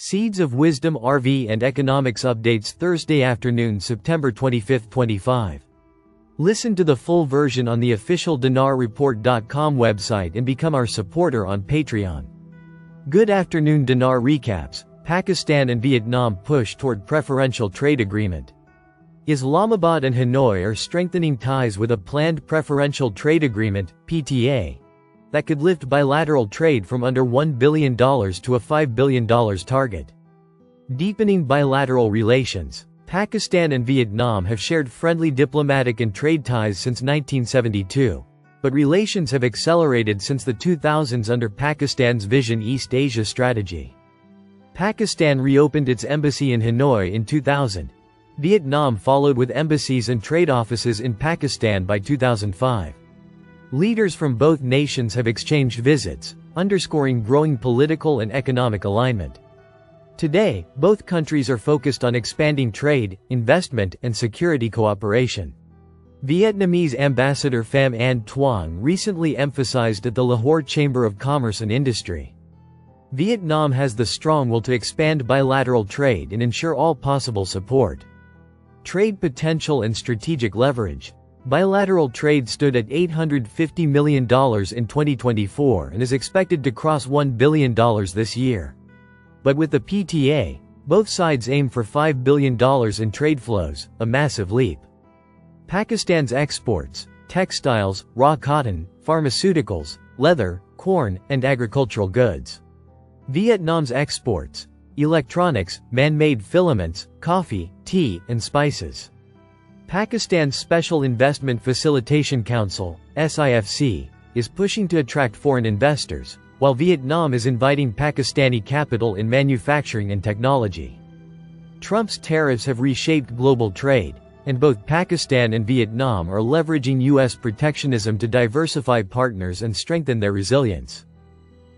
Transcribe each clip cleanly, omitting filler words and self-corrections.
Seeds of Wisdom RV and Economics Updates Thursday afternoon, September 25, 25. Listen to the full version on the official dinarreport.com website and become our supporter on Patreon. Good afternoon. Dinar recaps: Pakistan and Vietnam push toward preferential trade agreement. Islamabad and Hanoi are strengthening ties with a planned preferential trade agreement, PTA, that could lift bilateral trade from under $1 billion to a $5 billion target. Deepening bilateral relations. Pakistan and Vietnam have shared friendly diplomatic and trade ties since 1972, but relations have accelerated since the 2000s under Pakistan's Vision East Asia strategy. Pakistan reopened its embassy in Hanoi in 2000. Vietnam followed with embassies and trade offices in Pakistan by 2005. Leaders from both nations have exchanged visits, underscoring growing political and economic alignment. Today, both countries are focused on expanding trade, investment, and security cooperation. Vietnamese Ambassador Pham Anh Tuong recently emphasized at the Lahore Chamber of Commerce and Industry. Vietnam has the strong will to expand bilateral trade and ensure all possible support. Trade potential and strategic leverage. Bilateral trade stood at $850 million in 2024 and is expected to cross $1 billion this year. But with the PTA, both sides aim for $5 billion in trade flows, a massive leap. Pakistan's exports: textiles, raw cotton, pharmaceuticals, leather, corn, and agricultural goods. Vietnam's exports: electronics, man-made filaments, coffee, tea, and spices. Pakistan's Special Investment Facilitation Council, SIFC, is pushing to attract foreign investors, while Vietnam is inviting Pakistani capital in manufacturing and technology. Trump's tariffs have reshaped global trade, and both Pakistan and Vietnam are leveraging U.S. protectionism to diversify partners and strengthen their resilience.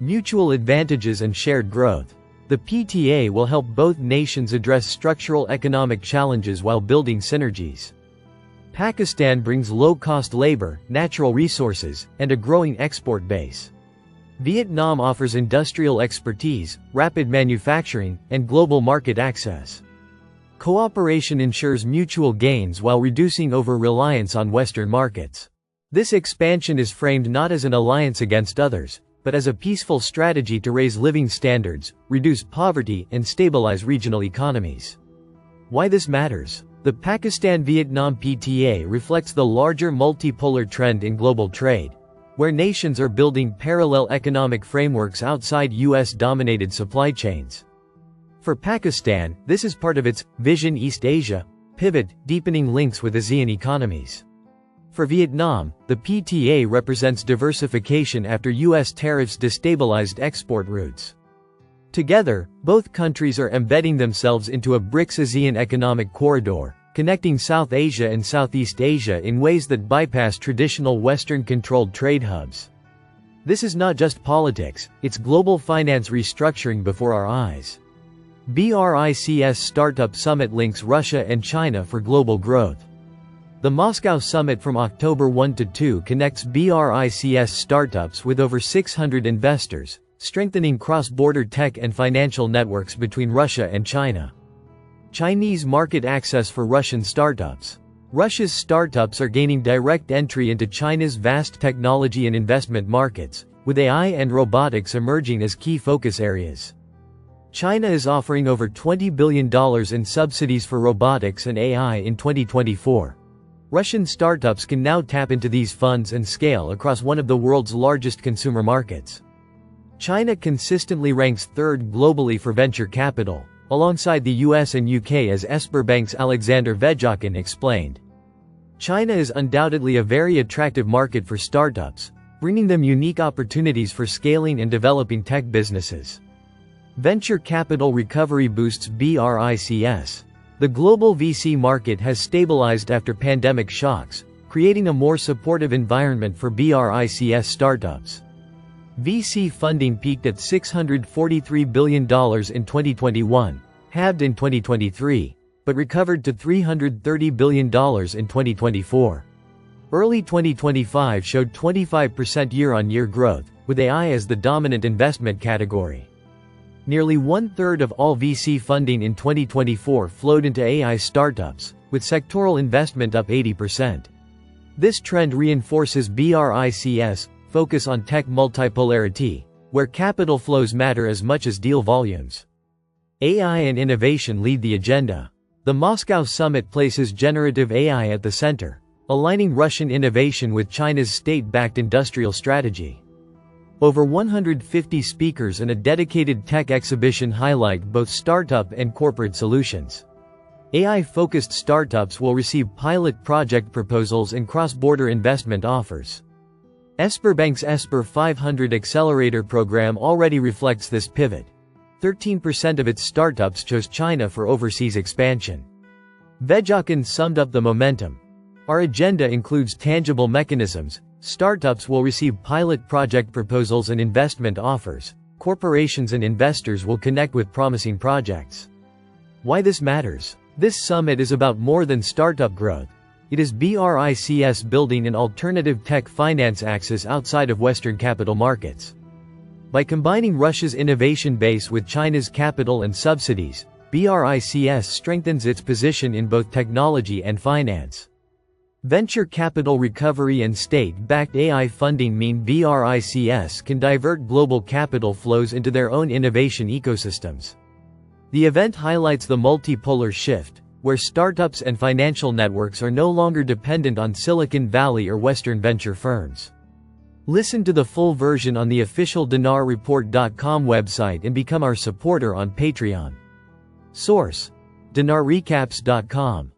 Mutual advantages and shared growth. The PTA will help both nations address structural economic challenges while building synergies. Pakistan brings low-cost labor, natural resources, and a growing export base. Vietnam offers industrial expertise, rapid manufacturing, and global market access. Cooperation ensures mutual gains while reducing over-reliance on Western markets. This expansion is framed not as an alliance against others, but as a peaceful strategy to raise living standards, reduce poverty, and stabilize regional economies. Why this matters? The Pakistan-Vietnam PTA reflects the larger multipolar trend in global trade, where nations are building parallel economic frameworks outside US-dominated supply chains. For Pakistan, this is part of its Vision East Asia pivot, deepening links with ASEAN economies. For Vietnam, the PTA represents diversification after US tariffs destabilized export routes. Together, both countries are embedding themselves into a BRICS-ASEAN economic corridor, connecting South Asia and Southeast Asia in ways that bypass traditional Western-controlled trade hubs. This is not just politics, it's global finance restructuring before our eyes. BRICS Startup Summit links Russia and China for global growth. The Moscow Summit from October 1–2 connects BRICS startups with over 600 investors, strengthening cross-border tech and financial networks between Russia and China. Chinese market access for Russian startups. Russia's startups are gaining direct entry into China's vast technology and investment markets, with AI and robotics emerging as key focus areas. China is offering over $20 billion in subsidies for robotics and AI in 2024. Russian startups can now tap into these funds and scale across one of the world's largest consumer markets. China consistently ranks third globally for venture capital, alongside the US and UK, as Esperbank's Alexander Vejokin explained. China is undoubtedly a very attractive market for startups, bringing them unique opportunities for scaling and developing tech businesses. Venture capital recovery boosts BRICS. The global VC market has stabilized after pandemic shocks, creating a more supportive environment for BRICS startups. VC funding peaked at $643 billion in 2021, halved in 2023, but recovered to $330 billion in 2024. Early 2025 showed 25% year-on-year growth, with AI as the dominant investment category. Nearly one-third of all VC funding in 2024 flowed into AI startups, with sectoral investment up 80%. This trend reinforces BRICS' focus on tech multipolarity, where capital flows matter as much as deal volumes. AI and innovation lead the agenda. The Moscow summit places generative AI at the center, aligning Russian innovation with China's state-backed industrial strategy. Over 150 speakers and a dedicated tech exhibition highlight both startup and corporate solutions. AI-focused startups will receive pilot project proposals and cross-border investment offers. Sberbank's Sber 500 Accelerator program already reflects this pivot. 13% of its startups chose China for overseas expansion. Vejokin summed up the momentum. Our agenda includes tangible mechanisms. Startups will receive pilot project proposals and investment offers. Corporations and investors will connect with promising projects. Why this matters? This summit is about more than startup growth. It is BRICS building an alternative tech finance axis outside of Western capital markets. By combining Russia's innovation base with China's capital and subsidies, BRICS strengthens its position in both technology and finance. Venture capital recovery and state-backed AI funding mean BRICS can divert global capital flows into their own innovation ecosystems. The event highlights the multipolar shift, where startups and financial networks are no longer dependent on Silicon Valley or Western venture firms. Listen to the full version on the official dinarreport.com website and become our supporter on Patreon. Source: dinarrecaps.com